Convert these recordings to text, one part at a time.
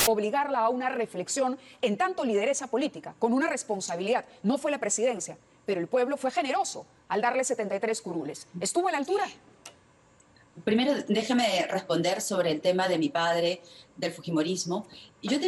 Obligarla a una reflexión en tanto lideresa política, con una responsabilidad. No fue la presidencia, pero el pueblo fue generoso al darle 73 curules. ¿Estuvo a la altura? Primero, déjeme responder sobre el tema de mi padre, del fujimorismo. Y yo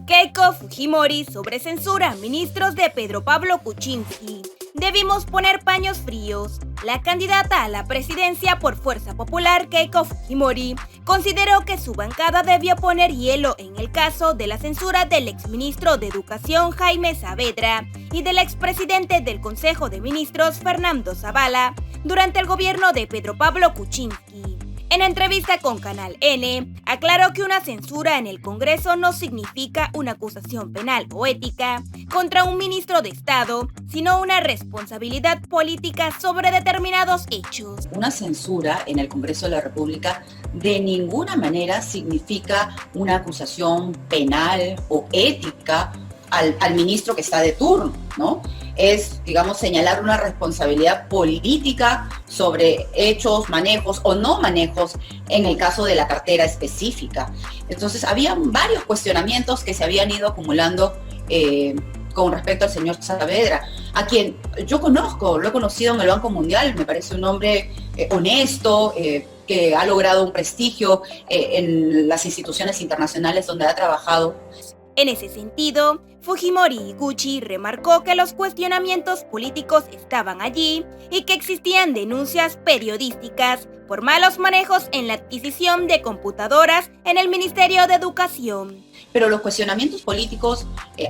Keiko Fujimori sobre censura a ministros de Pedro Pablo Kuczynski. Debimos poner paños fríos. La candidata a la presidencia por Fuerza Popular, Keiko Fujimori, consideró que su bancada debió poner hielo en el caso de la censura del exministro de Educación Jaime Saavedra y del expresidente del Consejo de Ministros Fernando Zavala durante el gobierno de Pedro Pablo Kuczynski. En entrevista con Canal N, aclaró que una censura en el Congreso no significa una acusación penal o ética contra un ministro de Estado, sino una responsabilidad política sobre determinados hechos. Una censura en el Congreso de la República de ninguna manera significa una acusación penal o ética al ministro que está de turno, ¿no? Es, digamos, señalar una responsabilidad política sobre hechos, manejos o no manejos en el caso de la cartera específica. Entonces, había varios cuestionamientos que se habían ido acumulando con respecto al señor Saavedra, a quien yo conozco, lo he conocido en el Banco Mundial, me parece un hombre honesto, que ha logrado un prestigio en las instituciones internacionales donde ha trabajado. En ese sentido, Fujimori Higuchi remarcó que los cuestionamientos políticos estaban allí y que existían denuncias periodísticas por malos manejos en la adquisición de computadoras en el Ministerio de Educación. Pero los cuestionamientos políticos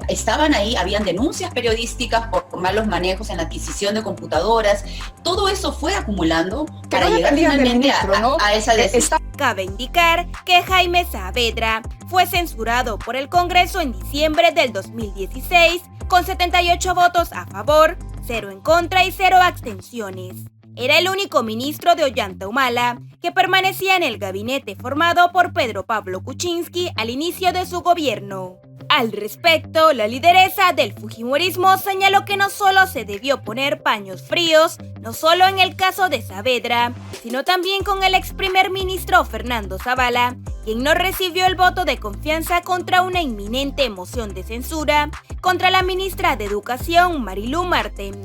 estaban ahí, habían denuncias periodísticas por malos manejos en la adquisición de computadoras. Todo eso fue acumulando para llegar finalmente a esa decisión. Cabe indicar que Jaime Saavedra fue censurado por el Congreso en diciembre del 2016 con 78 votos a favor, 0 en contra y 0 abstenciones. Era el único ministro de Ollanta Humala que permanecía en el gabinete formado por Pedro Pablo Kuczynski al inicio de su gobierno. Al respecto, la lideresa del fujimorismo señaló que no solo se debió poner paños fríos, no solo en el caso de Saavedra, sino también con el ex primer ministro Fernando Zavala, quien no recibió el voto de confianza contra una inminente moción de censura contra la ministra de Educación, Marilú Martens.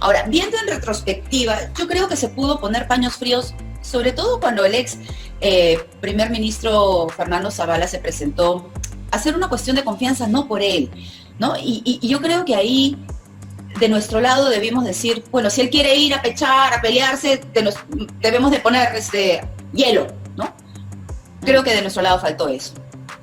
Ahora, viendo en retrospectiva, yo creo que se pudo poner paños fríos, sobre todo cuando el ex primer ministro Fernando Zavala se presentó a hacer una cuestión de confianza, no por él, ¿no? Y yo creo que ahí, de nuestro lado, debimos decir, bueno, si él quiere ir a pechar, a pelearse, debemos de poner hielo, ¿no? Creo que de nuestro lado faltó eso.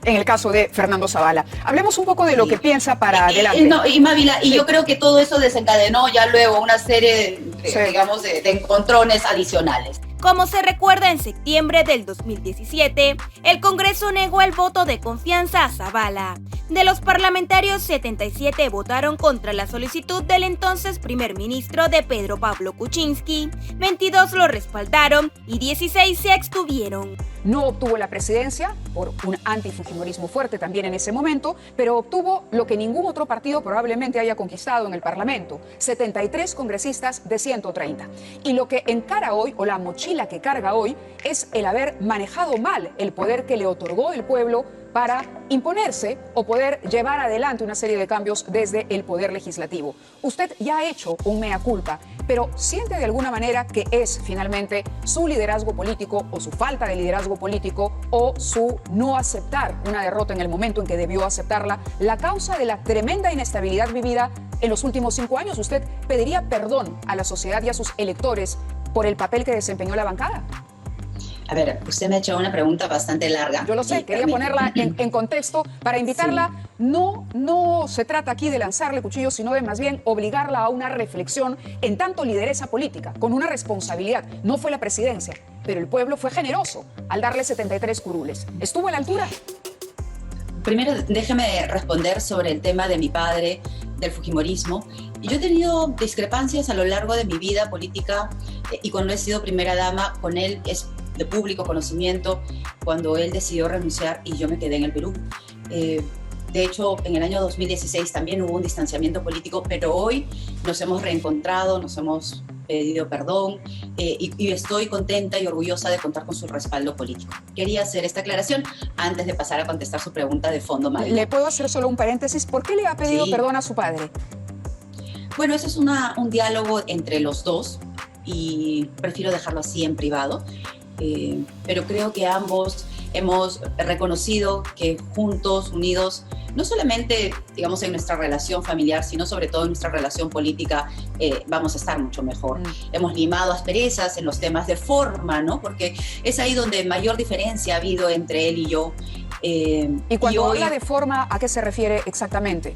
En el caso de Fernando Zavala. Hablemos un poco de lo que piensa para adelante. Y Mávila, yo creo que todo eso desencadenó ya luego una serie, digamos, de encontrones adicionales. Como se recuerda, en septiembre del 2017, el Congreso negó el voto de confianza a Zavala. De los parlamentarios, 77 votaron contra la solicitud del entonces primer ministro de Pedro Pablo Kuczynski, 22 lo respaldaron y 16 se abstuvieron. No obtuvo la presidencia por un antifujimorismo fuerte también en ese momento, pero obtuvo lo que ningún otro partido probablemente haya conquistado en el Parlamento, 73 congresistas de 130. Y lo que encara hoy, o la mochila que carga hoy, es el haber manejado mal el poder que le otorgó el pueblo para imponerse o poder llevar adelante una serie de cambios desde el poder legislativo. Usted ya ha hecho un mea culpa, pero ¿siente de alguna manera que es finalmente su liderazgo político o su falta de liderazgo político o su no aceptar una derrota en el momento en que debió aceptarla la causa de la tremenda inestabilidad vivida en los últimos 5 años? ¿Usted pediría perdón a la sociedad y a sus electores por el papel que desempeñó la bancada? A ver, usted me ha hecho una pregunta bastante larga. Yo lo sé, quería ponerla en contexto para invitarla. Sí. No se trata aquí de lanzarle cuchillos, sino de más bien obligarla a una reflexión en tanto lideresa política, con una responsabilidad. No fue la presidencia, pero el pueblo fue generoso al darle 73 curules. ¿Estuvo a la altura? Primero, déjeme responder sobre el tema de mi padre, del fujimorismo. Yo he tenido discrepancias a lo largo de mi vida política y cuando he sido primera dama, con él es de público conocimiento, cuando él decidió renunciar y yo me quedé en el Perú. De hecho, en el año 2016 también hubo un distanciamiento político, pero hoy nos hemos reencontrado, nos hemos pedido perdón y estoy contenta y orgullosa de contar con su respaldo político. Quería hacer esta aclaración antes de pasar a contestar su pregunta de fondo, María. ¿Le puedo hacer solo un paréntesis? ¿Por qué le ha pedido perdón a su padre? Bueno, eso es un diálogo entre los dos y prefiero dejarlo así en privado, pero creo que ambos hemos reconocido que juntos, unidos, no solamente, digamos, en nuestra relación familiar, sino sobre todo en nuestra relación política, vamos a estar mucho mejor. Hemos limado asperezas en los temas de forma, ¿no? Porque es ahí donde mayor diferencia ha habido entre él y yo. Y cuando habla de forma, ¿a qué se refiere exactamente?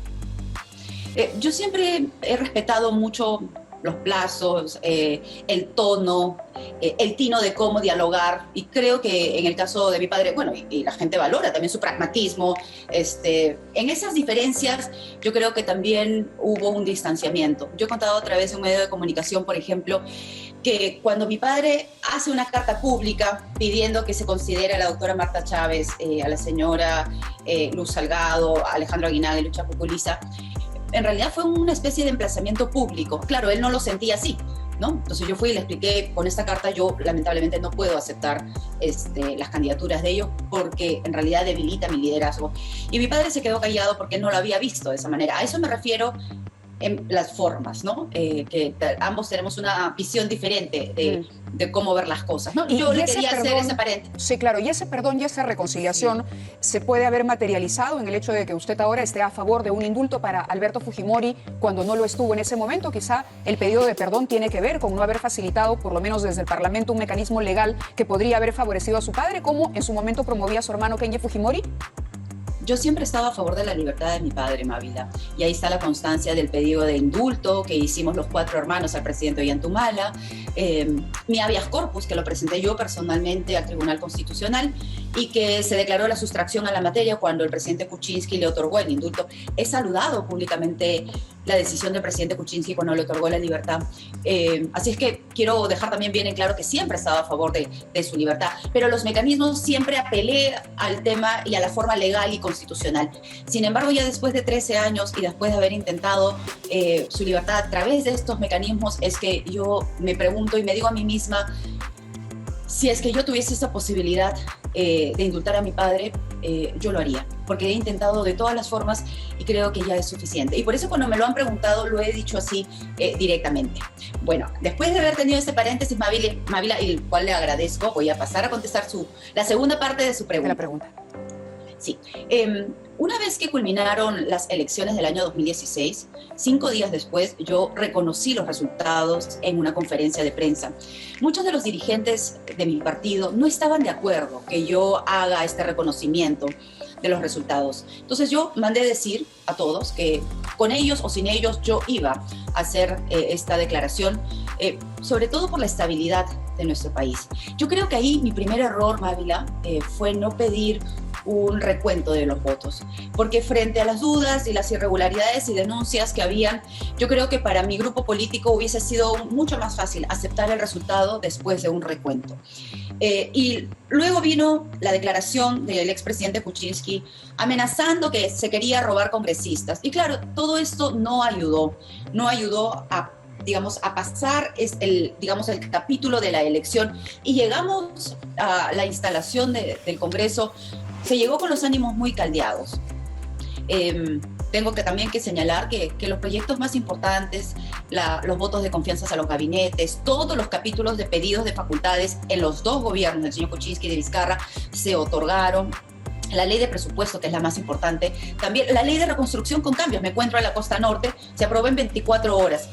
Yo siempre he respetado mucho los plazos, el tono, el tino de cómo dialogar, y creo que en el caso de mi padre, bueno, y la gente valora también su pragmatismo, en esas diferencias yo creo que también hubo un distanciamiento. Yo he contado a través de un medio de comunicación, por ejemplo, que cuando mi padre hace una carta pública pidiendo que se considere a la doctora Marta Chávez, a la señora Luz Salgado, a Alejandro Aguinaga y Lucha Cuculiza, en realidad fue una especie de emplazamiento público. Claro, él no lo sentía así, ¿no? Entonces yo fui y le expliqué, con esta carta yo lamentablemente no puedo aceptar las candidaturas de ellos porque en realidad debilita mi liderazgo. Y mi padre se quedó callado porque él no lo había visto de esa manera. A eso me refiero en las formas, ¿no? Que ambos tenemos una visión diferente de cómo ver las cosas, ¿no? Yo le quería hacer ese paréntesis. Sí, claro, y ese perdón y esa reconciliación se puede haber materializado en el hecho de que usted ahora esté a favor de un indulto para Alberto Fujimori cuando no lo estuvo en ese momento. Quizá el pedido de perdón tiene que ver con no haber facilitado, por lo menos desde el Parlamento, un mecanismo legal que podría haber favorecido a su padre, como en su momento promovía su hermano Kenji Fujimori. Yo siempre he estado a favor de la libertad de mi padre, Mávila, y ahí está la constancia del pedido de indulto que hicimos los 4 hermanos al presidente Ollantumala, mi habeas corpus, que lo presenté yo personalmente al Tribunal Constitucional y que se declaró la sustracción a la materia cuando el presidente Kuczynski le otorgó el indulto. He saludado públicamente la decisión del presidente Kuczynski cuando le otorgó la libertad. Así es que quiero dejar también bien en claro que siempre he estado a favor de su libertad, pero los mecanismos siempre apelé al tema y a la forma legal y constitucional. Sin embargo, ya después de 13 años y después de haber intentado su libertad a través de estos mecanismos, es que yo me pregunto y me digo a mí misma, si es que yo tuviese esa posibilidad de indultar a mi padre, yo lo haría, porque he intentado de todas las formas y creo que ya es suficiente. Y por eso cuando me lo han preguntado, lo he dicho así directamente. Bueno, después de haber tenido este paréntesis, Mávila, el cual le agradezco, voy a pasar a contestar la segunda parte de su pregunta. De la pregunta. Sí. Una vez que culminaron las elecciones del año 2016, 5 días después, yo reconocí los resultados en una conferencia de prensa. Muchos de los dirigentes de mi partido no estaban de acuerdo que yo haga este reconocimiento de los resultados. Entonces yo mandé decir a todos que con ellos o sin ellos yo iba a hacer esta declaración, sobre todo por la estabilidad de nuestro país. Yo creo que ahí mi primer error, Mávila, fue no pedir un recuento de los votos, porque frente a las dudas y las irregularidades y denuncias que habían, yo creo que para mi grupo político hubiese sido mucho más fácil aceptar el resultado después de un recuento. Y luego vino la declaración del expresidente Kuczynski amenazando que se quería robar congresistas. Y claro, todo esto no ayudó a pasar el capítulo de la elección y llegamos a la instalación del Congreso. Se llegó con los ánimos muy caldeados. Tengo también que señalar que los proyectos más importantes, los votos de confianza a los gabinetes, todos los capítulos de pedidos de facultades en los 2 gobiernos del señor Kuczynski y de Vizcarra se otorgaron. La ley de presupuesto, que es la más importante. También la ley de reconstrucción con cambios. Me encuentro en la costa norte, se aprobó en 24 horas.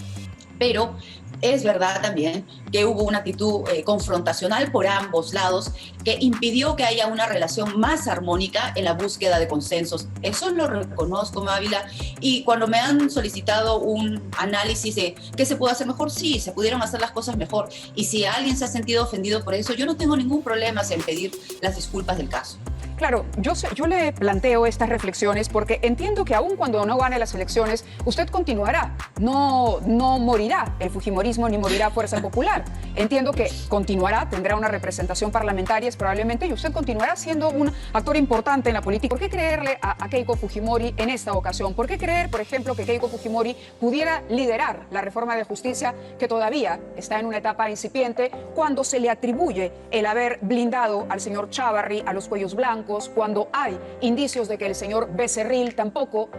Pero es verdad también que hubo una actitud confrontacional por ambos lados que impidió que haya una relación más armónica en la búsqueda de consensos. Eso lo reconozco, Mávila, y cuando me han solicitado un análisis de qué se puede hacer mejor, sí, se pudieron hacer las cosas mejor. Y si alguien se ha sentido ofendido por eso, yo no tengo ningún problema en pedir las disculpas del caso. Claro, yo le planteo estas reflexiones porque entiendo que aun cuando no gane las elecciones, usted continuará. No morirá el fujimorismo ni morirá Fuerza Popular. Entiendo que continuará, tendrá una representación parlamentaria probablemente y usted continuará siendo un actor importante en la política. ¿Por qué creerle a Keiko Fujimori en esta ocasión? ¿Por qué creer, por ejemplo, que Keiko Fujimori pudiera liderar la reforma de justicia que todavía está en una etapa incipiente cuando se le atribuye el haber blindado al señor Chávarri, a los cuellos blancos, cuando hay indicios de que el señor Becerril tampoco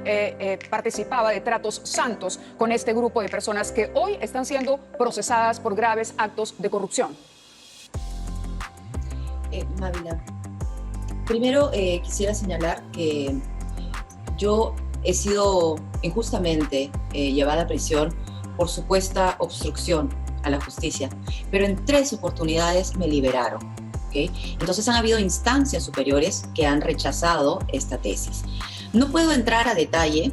participaba de tratos santos con este grupo de personas que hoy están siendo procesadas por graves actos de corrupción? Mávila, primero quisiera señalar que yo he sido injustamente llevada a prisión por supuesta obstrucción a la justicia, pero en 3 oportunidades me liberaron. ¿Okay? Entonces han habido instancias superiores que han rechazado esta tesis. No puedo entrar a detalle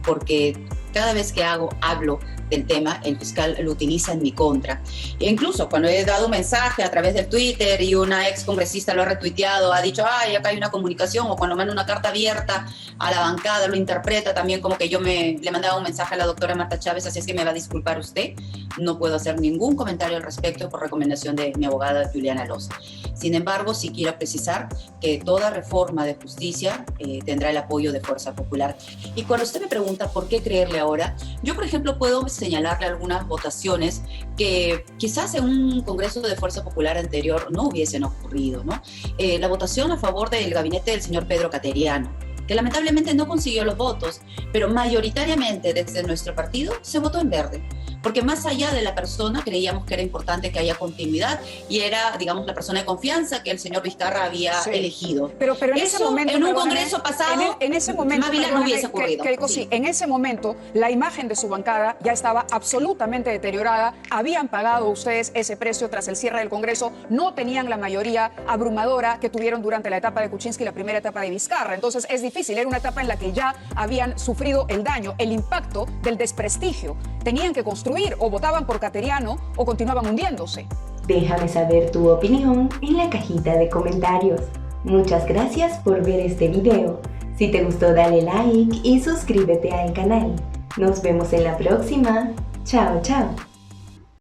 porque cada vez que hablo del tema, el fiscal lo utiliza en mi contra. E incluso cuando he dado un mensaje a través del Twitter y una ex congresista lo ha retuiteado, ha dicho, ay, acá hay una comunicación, o cuando mando una carta abierta a la bancada, lo interpreta también como que yo le mandaba un mensaje a la doctora Marta Chávez, así es que me va a disculpar usted. No puedo hacer ningún comentario al respecto por recomendación de mi abogada Juliana Loza. Sin embargo, sí quiero precisar que toda reforma de justicia tendrá el apoyo de Fuerza Popular. Y cuando usted me pregunta por qué creerle ahora, yo, por ejemplo, puedo señalarle algunas votaciones que quizás en un Congreso de Fuerza Popular anterior no hubiesen ocurrido, ¿no? La votación a favor del gabinete del señor Pedro Cateriano, que lamentablemente no consiguió los votos, pero mayoritariamente desde nuestro partido se votó en verde, porque más allá de la persona creíamos que era importante que haya continuidad y era, digamos, la persona de confianza que el señor Vizcarra había elegido. Pero en ese momento, en un congreso pasado, en ese momento, Mávila no hubiese ocurrido. Sí, en ese momento la imagen de su bancada ya estaba absolutamente deteriorada. Habían pagado ustedes ese precio tras el cierre del Congreso, no tenían la mayoría abrumadora que tuvieron durante la etapa de Kuczynski y la primera etapa de Vizcarra. Entonces es difícil, era una etapa en la que ya habían sufrido el daño, el impacto del desprestigio. Tenían que construir, o votaban por Cateriano o continuaban hundiéndose. Déjame saber tu opinión en la cajita de comentarios. Muchas gracias por ver este video. Si te gustó, dale like y suscríbete al canal. Nos vemos en la próxima. Chao, chao.